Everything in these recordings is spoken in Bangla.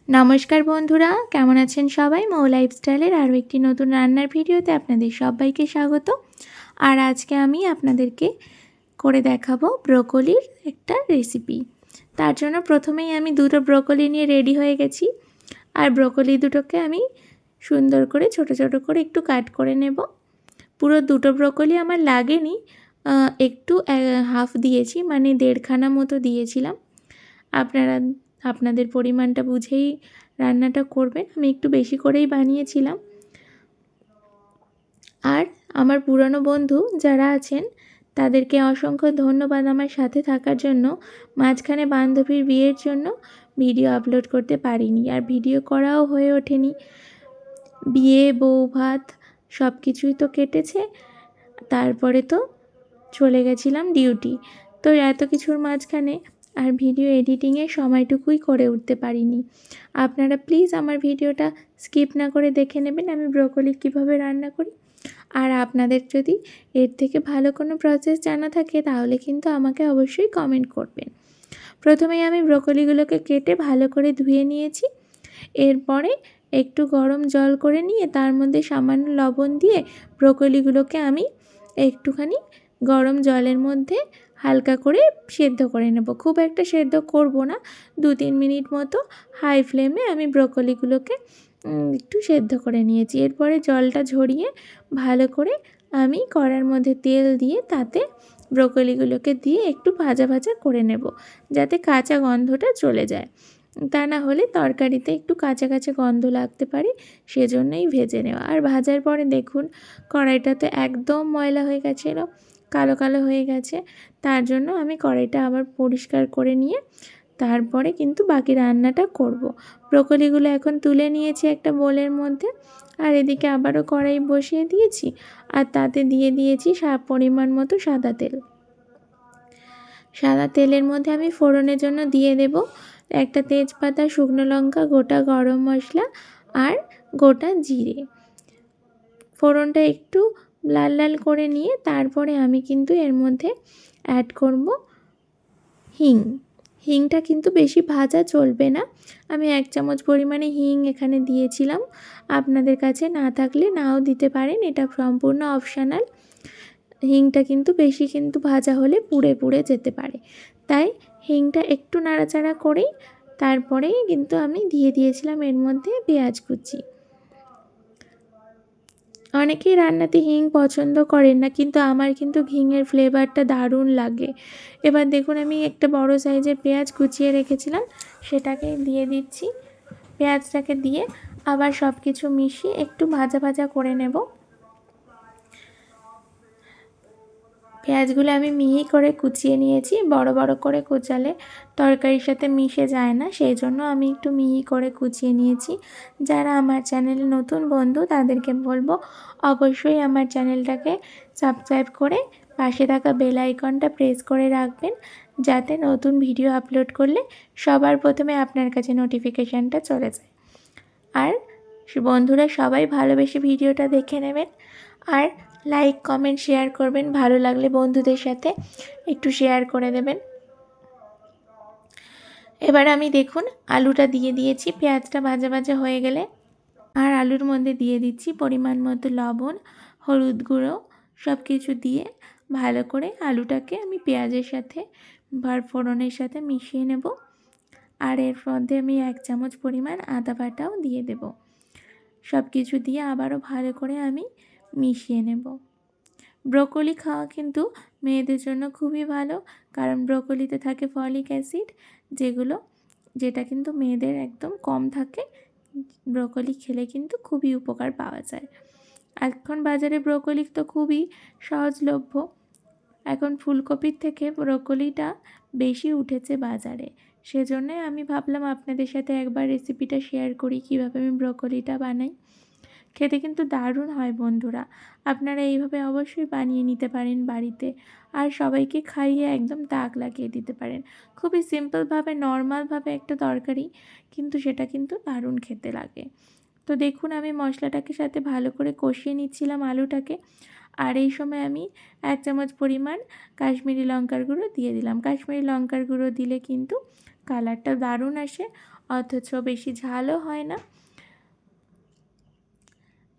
নমস্কার বন্ধুরা, কেমন আছেন সবাই? মৌ লাইফস্টাইলের আরও একটি নতুন রান্নার ভিডিওতে আপনাদের সবাইকে স্বাগত। আর আজকে আমি আপনাদেরকে করে দেখাবো ব্রোকলির একটা রেসিপি। তার জন্য প্রথমেই আমি দুটো ব্রোকলি নিয়ে রেডি হয়ে গেছি। আর ব্রোকলি দুটোকে আমি সুন্দর করে ছোট ছোট করে একটু কাট করে নেব। পুরো দুটো ব্রোকলি আমার লাগেনি, একটু হাফ দিয়েছি, মানে দেড়খানা মতো দিয়েছিলাম। আপনারা আপনাদের পরিমাণটা বুঝেই রান্নাটা করবেন। আমি একটু বেশি করেই বানিয়েছিলাম। আর আমার পুরনো বন্ধু যারা আছেন তাদেরকে অসংখ্য ধন্যবাদ আমার সাথে থাকার জন্য। মাঝখানে বান্ধবীর বিয়ের জন্য ভিডিও আপলোড করতে পারিনি, আর ভিডিও করাও হয়ে ওঠেনি। বিয়ে, বউ ভাত সব কিছুই তো কেটেছে। তারপরে তো চলে গেছিলাম ডিউটি। তো এত কিছুর মাঝখানে আর ভিডিও এডিটিংয়ের সময়টুকুই করে উঠতে পারিনি। আপনারা প্লিজ আমার ভিডিওটা স্কিপ না করে দেখে নেবেন আমি ব্রোকলি কীভাবে রান্না করি। আর আপনাদের যদি এর থেকে ভালো কোনো প্রসেস জানা থাকে তাহলে কিন্তু আমাকে অবশ্যই কমেন্ট করবেন। প্রথমেই আমি ব্রোকলিগুলোকে কেটে ভালো করে ধুয়ে নিয়েছি। এরপরে একটু গরম জল করে নিয়ে তার মধ্যে সামান্য লবণ দিয়ে ব্রোকলিগুলোকে আমি একটুখানি গরম জলের মধ্যে হালকা করে সেদ্ধ করে নেব। খুব একটা সেদ্ধ করব না, 2-3 মিনিট মতো হাই ফ্লেমে আমি ব্রোকলিগুলোকে একটু সেদ্ধ করে নিয়েছি। এরপরে জলটা ঝরিয়ে ভালো করে আমি কড়ার মধ্যে তেল দিয়ে তাতে ব্রোকলিগুলোকে দিয়ে একটু ভাজা ভাজা করে নেব, যাতে কাঁচা গন্ধটা চলে যায়। তা না হলে তরকারিতে একটু কাঁচা কাঁচা গন্ধ লাগতে পারে, সেজন্যই ভেজে নেওয়া। আর ভাজার পরে দেখুন কড়াইটাতে একদম ময়লা হয়ে গেছিলো, কালো কালো হয়ে গেছে। তার জন্য আমি কড়াইটা আবার পরিষ্কার করে নিয়ে তারপরে কিন্তু বাকি রান্নাটা করব। ব্রোকলিগুলো এখন তুলে নিয়েছি একটা বোলের মধ্যে। আর এদিকে আবারও কড়াই বসিয়ে দিয়েছি, আর তাতে দিয়ে দিয়েছি পরিমাণ মতো সাদা তেল। সাদা তেলের মধ্যে আমি ফোড়নের জন্য দিয়ে দেব একটা তেজপাতা, শুকনো লঙ্কা, গোটা গরম মশলা আর গোটা জিরে। ফোড়নটা একটু লাল লাল করে নিয়ে তারপরে আমি কিন্তু এর মধ্যে অ্যাড করব হিং। হিংটা কিন্তু বেশি ভাজা চলবে না। আমি 1 চামচ পরিমাণে হিং এখানে দিয়েছিলাম। আপনাদের কাছে না থাকলে নাও দিতে পারেন, এটা সম্পূর্ণ অপশনাল। হিংটা কিন্তু বেশি ভাজা হলে পুড়ে পুড়ে যেতে পারে, তাই হিংটা একটু নাড়াচাড়া করেই তারপরেই কিন্তু আমি দিয়ে দিয়েছিলাম এর মধ্যে পেঁয়াজ কুচি। অনেকেই রান্নাতে হিং পছন্দ করেন না, কিন্তু আমার কিন্তু হিংয়ের ফ্লেভারটা দারুণ লাগে। এবার দেখুন আমি একটা বড় সাইজের পেঁয়াজ কুচিয়ে রেখেছিলাম, সেটাকে দিয়ে দিচ্ছি। পেঁয়াজটাকে দিয়ে আবার সব কিছু মিশিয়ে একটু ভাজা ভাজা করে নেব। পেঁয়াজগুলো আমি মিহি করে কুচিয়ে নিয়েছি। বড় বড় করে কুচালে তরকারির সাথে মিশে যায় না, সেই জন্য আমি একটু মিহি করে কুচিয়ে নিয়েছি। যারা আমার চ্যানেলে নতুন বন্ধু তাদেরকে বলবো অবশ্যই আমার চ্যানেলটাকে সাবস্ক্রাইব করে পাশে থাকা বেল আইকনটা প্রেস করে রাখবেন, যাতে নতুন ভিডিও আপলোড করলে সবার প্রথমে আপনার কাছে নোটিফিকেশানটা চলে যায়। আর বন্ধুরা সবাই ভালোবেসে ভিডিওটা দেখে নেবেন, আর লাইক, কমেন্ট, শেয়ার করবেন। ভালো লাগলে বন্ধুদের সাথে একটু শেয়ার করে দেবেন। এবার আমি দেখুন আলুটা দিয়ে দিয়েছি পেঁয়াজটা ভাজা ভাজা হয়ে গেলে। আর আলুর মধ্যে দিয়ে দিচ্ছি পরিমাণ মতো লবণ, হলুদ গুঁড়ো সব কিছু দিয়ে ভালো করে আলুটাকে আমি পেঁয়াজের সাথে ফোড়নের সাথে মিশিয়ে নেব। আর এর মধ্যে আমি 1 চামচ পরিমাণ আদা বাটাও দিয়ে দেব। সব কিছু দিয়ে আবারও ভালো করে আমি মিশিয়ে নেব। ব্রোকলি খাওয়া কিন্তু মেয়েদের জন্য খুবই ভালো, কারণ ব্রোকলিতে থাকে ফলিক অ্যাসিড, যেটা কিন্তু মেয়েদের একদম কম থাকে। ব্রোকলি খেলে কিন্তু খুবই উপকার পাওয়া যায়। এখন বাজারে ব্রোকলি তো খুবই সহজলভ্য। এখন ফুলকপির থেকে ব্রোকলিটা বেশি উঠেছে বাজারে, সেজন্যই আমি ভাবলাম আপনাদের সাথে একবার রেসিপিটা শেয়ার করি কীভাবে আমি ব্রোকলিটা বানাই। খেতে কিন্তু দারুণ হয় বন্ধুরা, আপনারা এইভাবে অবশ্যই বানিয়ে নিতে পারেন বাড়িতে, আর সবাইকে খাইয়ে একদম তাক লাগিয়ে দিতে পারেন। খুবই সিম্পলভাবে নর্মালভাবে একটা তরকারি, কিন্তু সেটা কিন্তু দারুণ খেতে লাগে। তো দেখুন আমি মশলাটাকে সাথে ভালো করে কষিয়ে নিচ্ছিলাম আলুটাকে। আর এই সময় আমি 1 চামচ পরিমাণ কাশ্মীরি লঙ্কার গুঁড়ো দিয়ে দিলাম। কাশ্মীরি লঙ্কার গুঁড়ো দিলে কিন্তু কালারটা দারুণ আসে। অথচ বেশি ঝালও হয় না।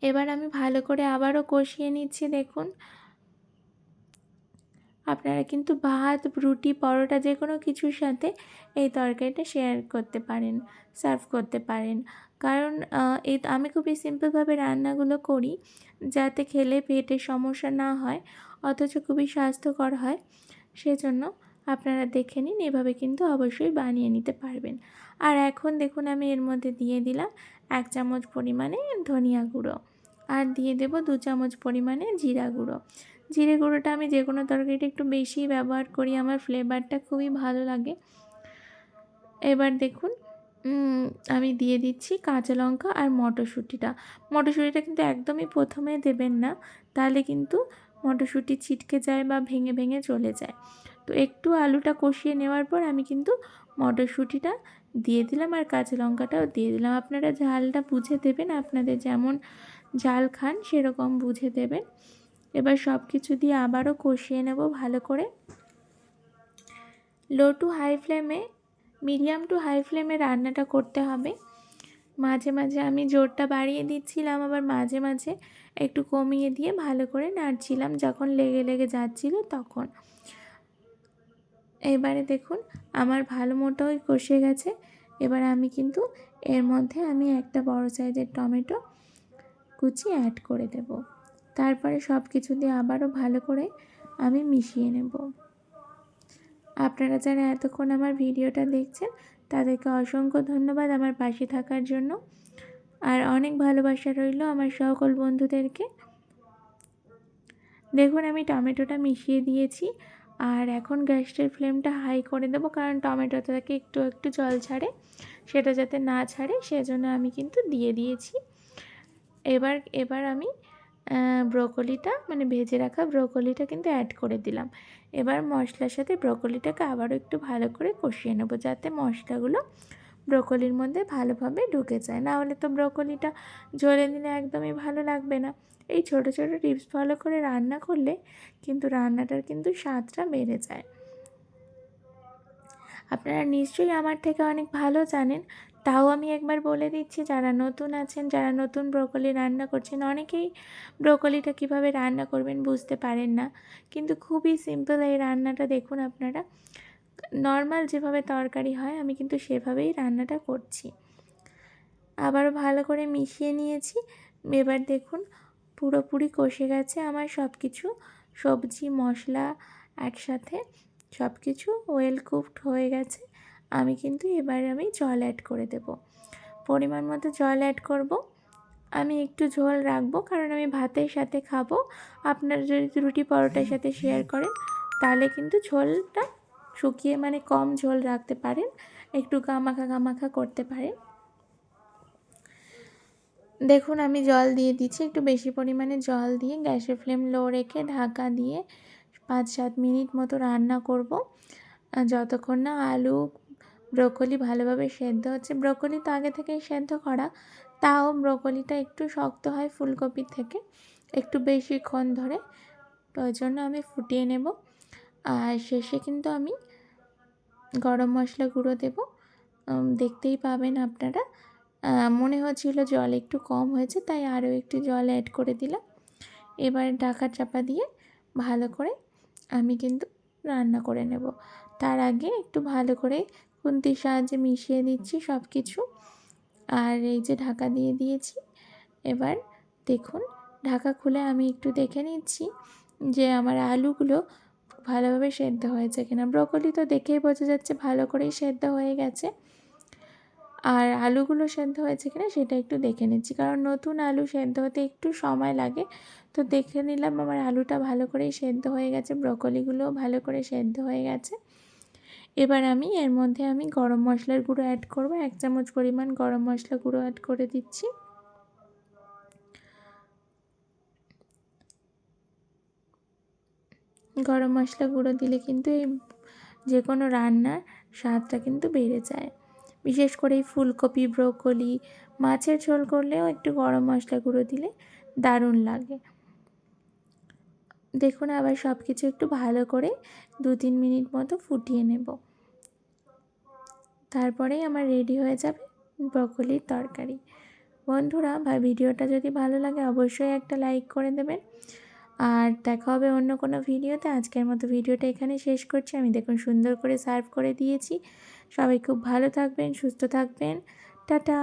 এবার আমি ভালো করে আবারও কষিয়ে নিচ্ছি। দেখুন, আপনারা কিন্তু ভাত, রুটি, পরোটা যে কোনো কিছুর সাথে এই তরকারিটা শেয়ার করতে পারেন, সার্ভ করতে পারেন। কারণ আমি খুবই সিম্পলভাবে রান্নাগুলো করি, যাতে খেলে পেটের সমস্যা না হয় অথচ খুবই স্বাস্থ্যকর হয়। সেজন্য আপনারা দেখে নিন, এভাবে কিন্তু অবশ্যই বানিয়ে নিতে পারবেন। আর এখন দেখুন আমি এর মধ্যে দিয়ে দিলাম 1 চামচ পরিমাণে ধনিয়া গুঁড়ো, আর দিয়ে দেব 2 চামচ পরিমাণে জিরা গুঁড়ো। জিরে গুঁড়োটা আমি যে কোনো তরকারিতে একটু বেশিই ব্যবহার করি, আমার ফ্লেভারটা খুবই ভালো লাগে। এবার দেখুন আমি দিয়ে দিচ্ছি কাঁচা লঙ্কা আর মটরশুঁটিটা। মটরশুঁটিটা কিন্তু একদমই প্রথমে দেবেন না, তাহলে কিন্তু মটরশুঁটি ছিটকে যায় বা ভেঙে ভেঙে চলে যায়। তো একটু আলুটা কষিয়ে নেওয়ার পর আমি কিন্তু মটরশুঁটিটা দিয়ে দিলাম আর কাঁচা লঙ্কাটাও দিয়ে দিলাম। আপনারা ঝালটা বুঝে দেবেন, আপনাদের যেমন ঝাল খান সেরকম বুঝে দেবেন। এবার সব কিছু দিয়ে আবারও কষিয়ে নেব ভালো করে। লো টু হাই ফ্লেমে, মিডিয়াম টু হাই ফ্লেমে রান্নাটা করতে হবে। মাঝে মাঝে আমি জোরটা বাড়িয়ে দিচ্ছিলাম, আবার মাঝে মাঝে একটু কমিয়ে দিয়ে ভালো করে নাড়ছিলাম যখন লেগে লেগে যাচ্ছিলো তখন। এবারে দেখুন আমার ভালো মতোই কষে গেছে। এবার আমি কিন্তু এর মধ্যে আমি একটা বড় সাইজের টমেটো কুচি অ্যাড করে দেব। তারপরে সব কিছু দিয়ে আবারও ভালো করে আমি মিশিয়ে নেব। আপনারা যারা এতক্ষণ আমার ভিডিওটা দেখছেন তাদেরকে অসংখ্য ধন্যবাদ আমার পাশে থাকার জন্য, আর অনেক ভালোবাসা রইল আমার সকল বন্ধুদেরকে। দেখুন আমি টমেটোটা মিশিয়ে দিয়েছি, আর এখন গ্যাসের ফ্লেমটা হাই করে দেবো, কারণ টমেটো থেকে একটু একটু জল ছাড়ে, সেটা যাতে না ছাড়ে সেজন্য আমি কিন্তু দিয়ে দিয়েছি। এবার আমি ব্রোকলিটা মানে ভেজে রাখা ব্রোকলিটা কিন্তু অ্যাড করে দিলাম। এবার মশলার সাথে ব্রোকলিটাকে আবারও একটু ভালো করে কষিয়ে নেব, যাতে মশলাগুলো ব্রোকলির মধ্যে ভালোভাবে ঢুকে যায়। না হলে তো ব্রোকলিটা ঝোলে দিলে একদমই ভালো লাগবে না। এই ছোটো ছোটো টিপস ফলো করে রান্না করলে কিন্তু রান্নাটার কিন্তু স্বাদটা বেড়ে যায়। আপনারা নিশ্চয়ই আমার থেকে অনেক ভালো জানেন, তাও আমি একবার বলে দিচ্ছি, যারা নতুন আছেন, যারা নতুন ব্রোকলি রান্না করছেন, অনেকেই ব্রোকলিটা কিভাবে রান্না করবেন বুঝতে পারেন না, কিন্তু খুবই সিম্পল এই রান্নাটা। দেখুন আপনারা নর্মাল যেভাবে তরকারি হয় আমি কিন্তু সেভাবেই রান্নাটা করছি। আবারও ভালো করে মিশিয়ে নিয়েছি। এবার দেখুন পুরোপুরি কষে গেছে আমার সব কিছু, সবজি মশলা একসাথে সব কিছু ওয়েল কুকড হয়ে গেছে। আমি কিন্তু আমি জল অ্যাড করে দেব, পরিমাণ মতো জল অ্যাড করব। আমি একটু ঝোল রাখবো, কারণ আমি ভাতের সাথে খাবো। আপনারা যদি রুটি পরোটার সাথে শেয়ার করেন তাহলে কিন্তু ঝোলটা শুকিয়ে মানে কম ঝোল রাখতে পারেন, একটু গামাখা গামাখা করতে পারেন। দেখুন আমি জল দিয়ে দিচ্ছি, একটু বেশি পরিমাণে জল দিয়ে গ্যাসের ফ্লেম লো রেখে ঢাকা দিয়ে 5-7 মিনিট মতো রান্না করব, যতক্ষণ না আলু ব্রোকলি ভালোভাবে সেদ্ধ হচ্ছে। ব্রোকলি তো আগে থেকেই সেদ্ধ করা, তাও ব্রোকলিটা একটু শক্ত হয় ফুলকপির থেকে, একটু বেশিক্ষণ ধরে, ওই জন্য আমি ফুটিয়ে নেব। আর শেষে কিন্তু আমি গরম মশলা গুঁড়ো দেব, দেখতেই পাবেন আপনারা। মনে হচ্ছিল জল একটু কম হয়েছে, তাই আরও একটু জল অ্যাড করে দিলাম। এবার ঢাকা চাপা দিয়ে ভালো করে আমি কিন্তু রান্না করে নেব। তার আগে একটু ভালো করে খুন্তির সাহায্যে মিশিয়ে দিচ্ছি সব কিছু। আর এই যে ঢাকা দিয়ে দিয়েছি, এবার দেখুন ঢাকা খুলে আমি একটু দেখে নিচ্ছি যে আমার আলুগুলো ভালোভাবে সেদ্ধ হয়েছে কিনা। ব্রোকলি তো দেখেই বোঝা যাচ্ছে ভালো করেই সেদ্ধ হয়ে গেছে, আর আলুগুলো সেদ্ধ হয়েছে কিনা সেটা একটু দেখে নিচ্ছি, কারণ নতুন আলু সেদ্ধ হতে একটু সময় লাগে। তো দেখে নিলাম আমার আলুটা ভালো করেই সেদ্ধ হয়ে গেছে, ব্রোকলিগুলোও ভালো করে সেদ্ধ হয়ে গেছে। এবার আমি এর মধ্যে গরম মশলার গুঁড়ো অ্যাড করব, 1 চামচ পরিমাণ গরম মশলা গুঁড়ো অ্যাড করে দিচ্ছি। গরম মশলা গুঁড়ো দিলে কিন্তু এই যে কোনো রান্নার স্বাদটা কিন্তু বেড়ে যায়। বিশেষ করে এই ফুলকপি, ব্রোকলি, মাছের ঝোল করলেও একটু গরম মশলা গুঁড়ো দিলে দারুণ লাগে। দেখুন আবার সব কিছু একটু ভালো করে 2-3 মিনিট মতো ফুটিয়ে নেব। তারপরেই আমার রেডি হয়ে যাবে ব্রকলির তরকারি। বন্ধুরা ভিডিওটা যদি ভালো লাগে অবশ্যই একটা লাইক করে দেবেন। আর দেখা হবে অন্য কোনো ভিডিওতে। আজকের মতো ভিডিওটা এখানে শেষ করছি। আমি দেখুন সুন্দর করে সার্ভ করে দিয়েছি। সবাই খুব ভালো থাকবেন, সুস্থ থাকবেন। টাটা।